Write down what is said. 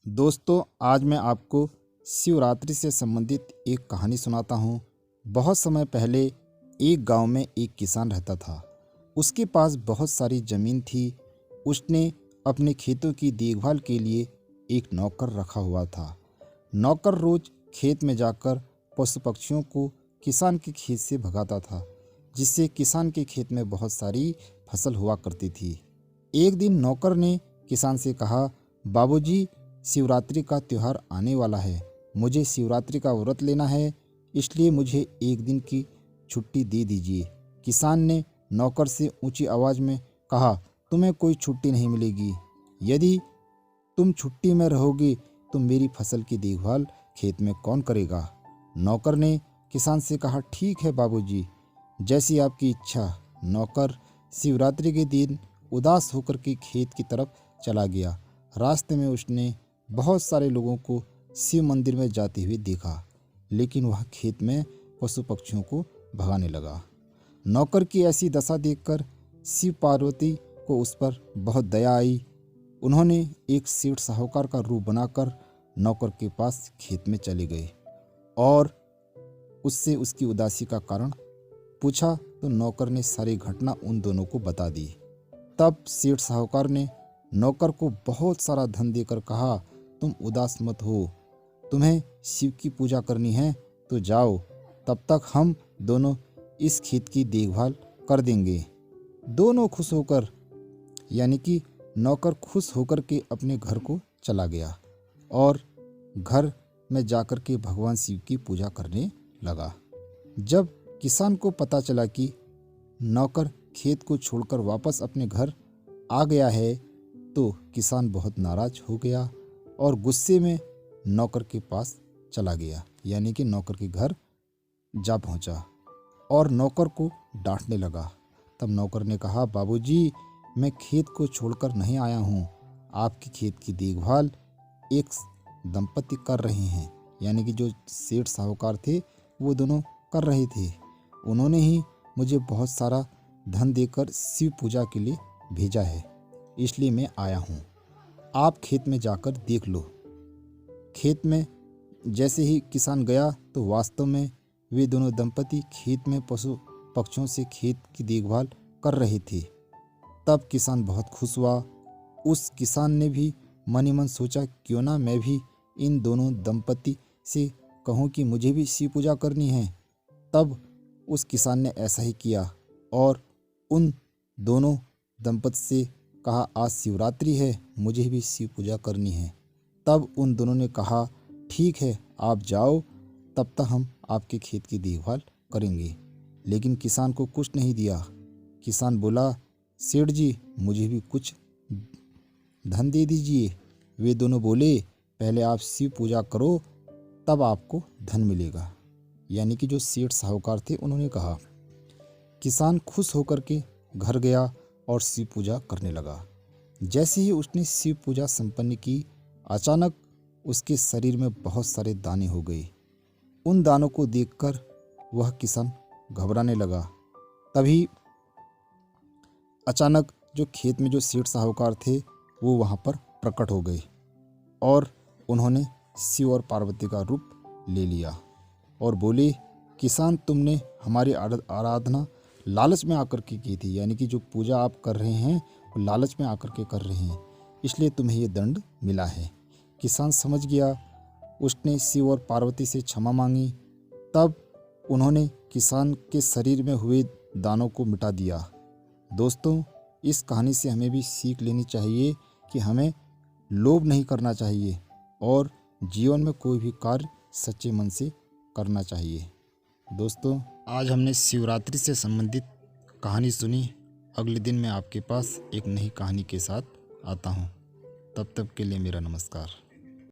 दोस्तों, आज मैं आपको शिवरात्रि से संबंधित एक कहानी सुनाता हूँ। बहुत समय पहले एक गांव में एक किसान रहता था। उसके पास बहुत सारी ज़मीन थी। उसने अपने खेतों की देखभाल के लिए एक नौकर रखा हुआ था। नौकर रोज खेत में जाकर पशु पक्षियों को किसान के खेत से भगाता था, जिससे किसान के खेत में बहुत सारी फसल हुआ करती थी। एक दिन नौकर ने किसान से कहा, बाबूजी, शिवरात्रि का त्यौहार आने वाला है। मुझे शिवरात्रि का व्रत लेना है, इसलिए मुझे एक दिन की छुट्टी दे दीजिए। किसान ने नौकर से ऊंची आवाज़ में कहा, तुम्हें कोई छुट्टी नहीं मिलेगी। यदि तुम छुट्टी में रहोगे तो मेरी फसल की देखभाल खेत में कौन करेगा? नौकर ने किसान से कहा, ठीक है बाबूजी, जैसी आपकी इच्छा। नौकर शिवरात्रि के दिन उदास होकर के खेत की तरफ चला गया। रास्ते में उसने बहुत सारे लोगों को शिव मंदिर में जाते हुए देखा, लेकिन वह खेत में पशु पक्षियों को भगाने लगा। नौकर की ऐसी दशा देखकर शिव पार्वती को उस पर बहुत दया आई। उन्होंने एक सेठ साहूकार का रूप बनाकर नौकर के पास खेत में चले गए और उससे उसकी उदासी का कारण पूछा, तो नौकर ने सारी घटना उन दोनों को बता दी। तब सेठ साहूकार ने नौकर को बहुत सारा धन देकर कहा, तुम उदास मत हो, तुम्हें शिव की पूजा करनी है तो जाओ, तब तक हम दोनों इस खेत की देखभाल कर देंगे। दोनों खुश होकर, यानी कि नौकर खुश होकर के अपने घर को चला गया और घर में जाकर के भगवान शिव की पूजा करने लगा। जब किसान को पता चला कि नौकर खेत को छोड़कर वापस अपने घर आ गया है, तो किसान बहुत नाराज हो गया और गुस्से में नौकर के पास चला गया, यानी कि नौकर के घर जा पहुंचा और नौकर को डांटने लगा। तब नौकर ने कहा, बाबूजी, मैं खेत को छोड़कर नहीं आया हूं। आपके खेत की देखभाल एक दंपति कर रहे हैं, यानी कि जो सेठ साहूकार थे वो दोनों कर रहे थे। उन्होंने ही मुझे बहुत सारा धन देकर शिव पूजा के लिए भेजा है, इसलिए मैं आया हूँ। आप खेत में जाकर देख लो। खेत में जैसे ही किसान गया तो वास्तव में वे दोनों दंपति खेत में पशु पक्षियों से खेत की देखभाल कर रहे थे। तब किसान बहुत खुश हुआ। उस किसान ने भी मन ही मन सोचा, क्यों ना मैं भी इन दोनों दंपति से कहूँ कि मुझे भी शिव पूजा करनी है। तब उस किसान ने ऐसा ही किया और उन दोनों दंपति से कहा, आज शिवरात्रि है, मुझे भी शिव पूजा करनी है। तब उन दोनों ने कहा, ठीक है, आप जाओ, तब तक हम आपके खेत की देखभाल करेंगे। लेकिन किसान को कुछ नहीं दिया। किसान बोला, सेठ जी, मुझे भी कुछ धन दे दीजिए। वे दोनों बोले, पहले आप शिव पूजा करो, तब आपको धन मिलेगा। यानी कि जो सेठ साहूकार थे उन्होंने कहा। किसान खुश होकर के घर गया और शिव पूजा करने लगा। जैसे ही उसने शिव पूजा संपन्न की, अचानक उसके शरीर में बहुत सारे दाने हो गए। उन दानों को देखकर वह किसान घबराने लगा। तभी अचानक जो खेत में जो सेठ साहूकार थे वो वहाँ पर प्रकट हो गए और उन्होंने शिव और पार्वती का रूप ले लिया और बोले, किसान, तुमने हमारी आराधना लालच में आकर के की थी, यानी कि जो पूजा आप कर रहे हैं वो लालच में आकर के कर रहे हैं, इसलिए तुम्हें ये दंड मिला है। किसान समझ गया। उसने शिव और पार्वती से क्षमा मांगी। तब उन्होंने किसान के शरीर में हुए दानों को मिटा दिया। दोस्तों, इस कहानी से हमें भी सीख लेनी चाहिए कि हमें लोभ नहीं करना चाहिए और जीवन में कोई भी कार्य सच्चे मन से करना चाहिए। दोस्तों, आज हमने शिवरात्रि से संबंधित कहानी सुनी। अगले दिन मैं आपके पास एक नई कहानी के साथ आता हूँ। तब तक के लिए मेरा नमस्कार।